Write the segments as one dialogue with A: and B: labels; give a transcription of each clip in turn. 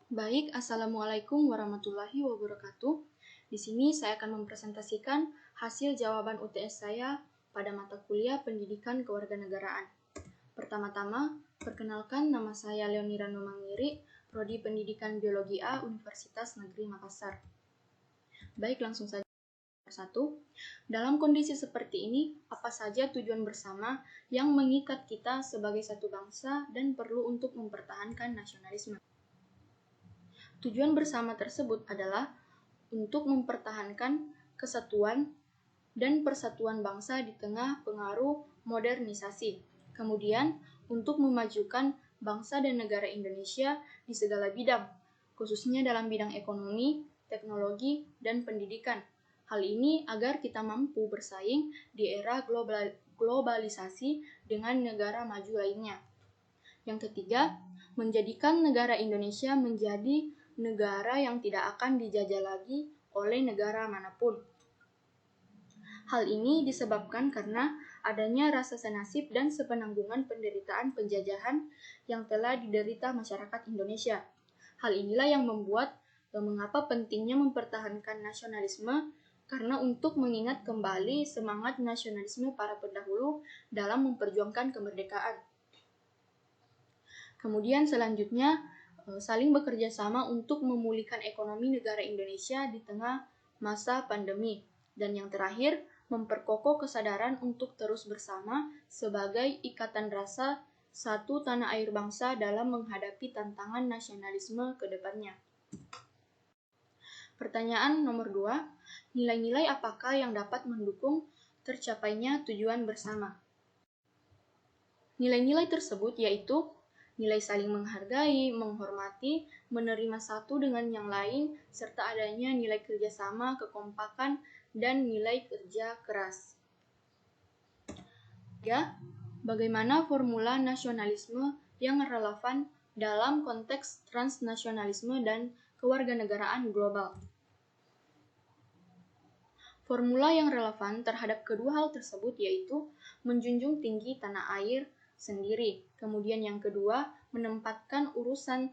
A: Baik, Assalamualaikum warahmatullahi wabarakatuh. Di sini saya akan mempresentasikan hasil jawaban UTS saya pada mata kuliah Pendidikan Kewarganegaraan. Pertama-tama, perkenalkan nama saya Leonira Numangiri, Prodi Pendidikan Biologi A, Universitas Negeri Makassar. Baik, langsung saja. 1. Dalam kondisi seperti ini, apa saja tujuan bersama yang mengikat kita sebagai satu bangsa dan perlu untuk mempertahankan nasionalisme? Tujuan bersama tersebut adalah untuk mempertahankan kesatuan dan persatuan bangsa di tengah pengaruh modernisasi. Kemudian, untuk memajukan bangsa dan negara Indonesia di segala bidang, khususnya dalam bidang ekonomi, teknologi, dan pendidikan. Hal ini agar kita mampu bersaing di era globalisasi dengan negara maju lainnya. Yang ketiga, menjadikan negara Indonesia menjadi negara yang tidak akan dijajah lagi oleh negara manapun. Hal ini disebabkan karena adanya rasa senasib dan sepenanggungan penderitaan penjajahan yang telah diderita masyarakat Indonesia. Hal inilah yang membuat mengapa pentingnya mempertahankan nasionalisme, karena untuk mengingat kembali semangat nasionalisme para pendahulu dalam memperjuangkan kemerdekaan. Kemudian selanjutnya, saling bekerja sama untuk memulihkan ekonomi negara Indonesia di tengah masa pandemi. Dan yang terakhir, memperkokoh kesadaran untuk terus bersama sebagai ikatan rasa satu tanah air bangsa dalam menghadapi tantangan nasionalisme ke depannya. Pertanyaan nomor 2, nilai-nilai apakah yang dapat mendukung tercapainya tujuan bersama? Nilai-nilai tersebut yaitu nilai saling menghargai, menghormati, menerima satu dengan yang lain, serta adanya nilai kerjasama, kekompakan, dan nilai kerja keras. 3. Bagaimana formula nasionalisme yang relevan dalam konteks transnasionalisme dan kewarganegaraan global? Formula yang relevan terhadap kedua hal tersebut yaitu menjunjung tinggi tanah air sendiri. Kemudian yang kedua, menempatkan urusan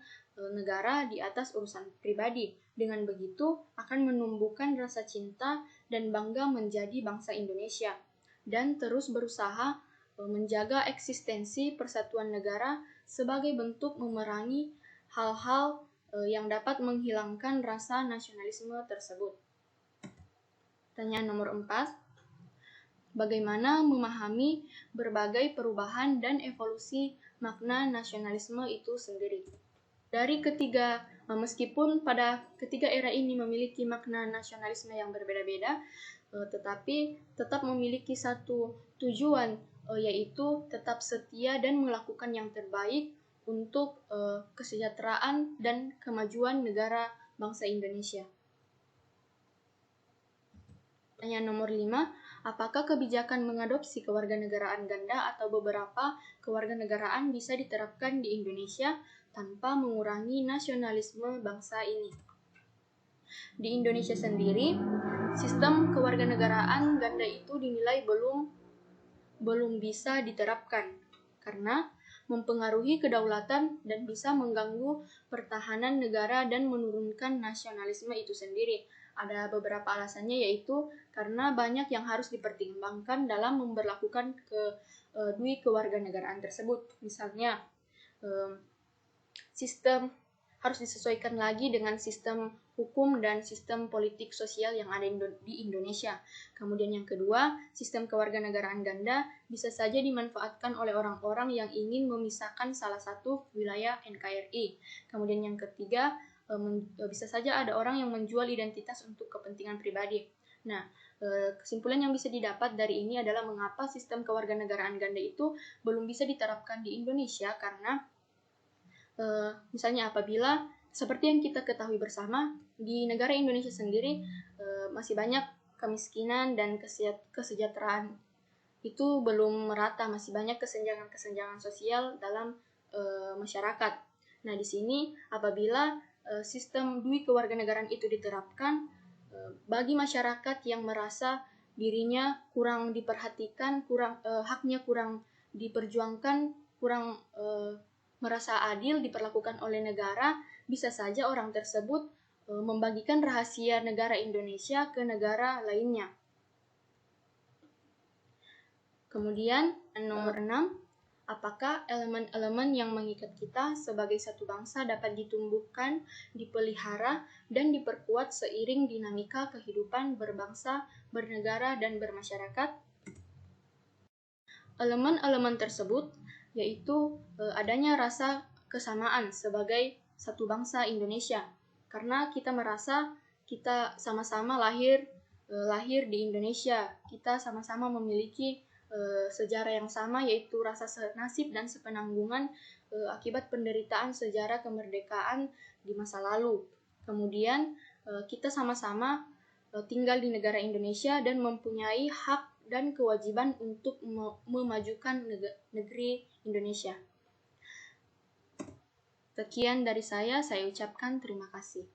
A: negara di atas urusan pribadi. Dengan begitu akan menumbuhkan rasa cinta dan bangga menjadi bangsa Indonesia dan terus berusaha menjaga eksistensi persatuan negara sebagai bentuk memerangi hal-hal yang dapat menghilangkan rasa nasionalisme tersebut. Pertanyaan nomor 4. Bagaimana memahami berbagai perubahan dan evolusi makna nasionalisme itu sendiri? Meskipun pada ketiga era ini memiliki makna nasionalisme yang berbeda-beda, tetapi tetap memiliki satu tujuan, yaitu tetap setia dan melakukan yang terbaik untuk kesejahteraan dan kemajuan negara bangsa Indonesia. Pertanyaan nomor 5, apakah kebijakan mengadopsi kewarganegaraan ganda atau beberapa kewarganegaraan bisa diterapkan di Indonesia tanpa mengurangi nasionalisme bangsa ini? Di Indonesia sendiri, sistem kewarganegaraan ganda itu dinilai belum bisa diterapkan karena mempengaruhi kedaulatan dan bisa mengganggu pertahanan negara dan menurunkan nasionalisme itu sendiri. Ada beberapa alasannya, yaitu karena banyak yang harus dipertimbangkan dalam memberlakukan dui kewarganegaraan tersebut. Misalnya, sistem harus disesuaikan lagi dengan sistem hukum dan sistem politik sosial yang ada di Indonesia. Kemudian yang kedua, sistem kewarganegaraan ganda bisa saja dimanfaatkan oleh orang-orang yang ingin memisahkan salah satu wilayah NKRI. Kemudian yang ketiga, bisa saja ada orang yang menjual identitas untuk kepentingan pribadi. Nah, kesimpulan yang bisa didapat dari ini adalah mengapa sistem kewarganegaraan ganda itu belum bisa diterapkan di Indonesia, karena misalnya apabila seperti yang kita ketahui bersama, di negara Indonesia sendiri masih banyak kemiskinan dan kesejahteraan itu belum merata, masih banyak kesenjangan sosial dalam masyarakat. Nah, di sini apabila sistem dui kewarganegaraan itu diterapkan, bagi masyarakat yang merasa dirinya kurang diperhatikan, haknya kurang diperjuangkan, kurang merasa adil diperlakukan oleh negara, bisa saja orang tersebut membagikan rahasia negara Indonesia ke negara lainnya. Kemudian, nomor 6, apakah elemen-elemen yang mengikat kita sebagai satu bangsa dapat ditumbuhkan, dipelihara, dan diperkuat seiring dinamika kehidupan berbangsa, bernegara, dan bermasyarakat? Elemen-elemen tersebut yaitu adanya rasa kesamaan sebagai satu bangsa Indonesia, karena kita merasa kita sama-sama lahir di Indonesia, kita sama-sama memiliki sejarah yang sama, yaitu rasa senasib dan sepenanggungan akibat penderitaan sejarah kemerdekaan di masa lalu. Kemudian kita sama-sama tinggal di negara Indonesia dan mempunyai hak dan kewajiban untuk memajukan negeri Indonesia. Sekian dari saya ucapkan terima kasih.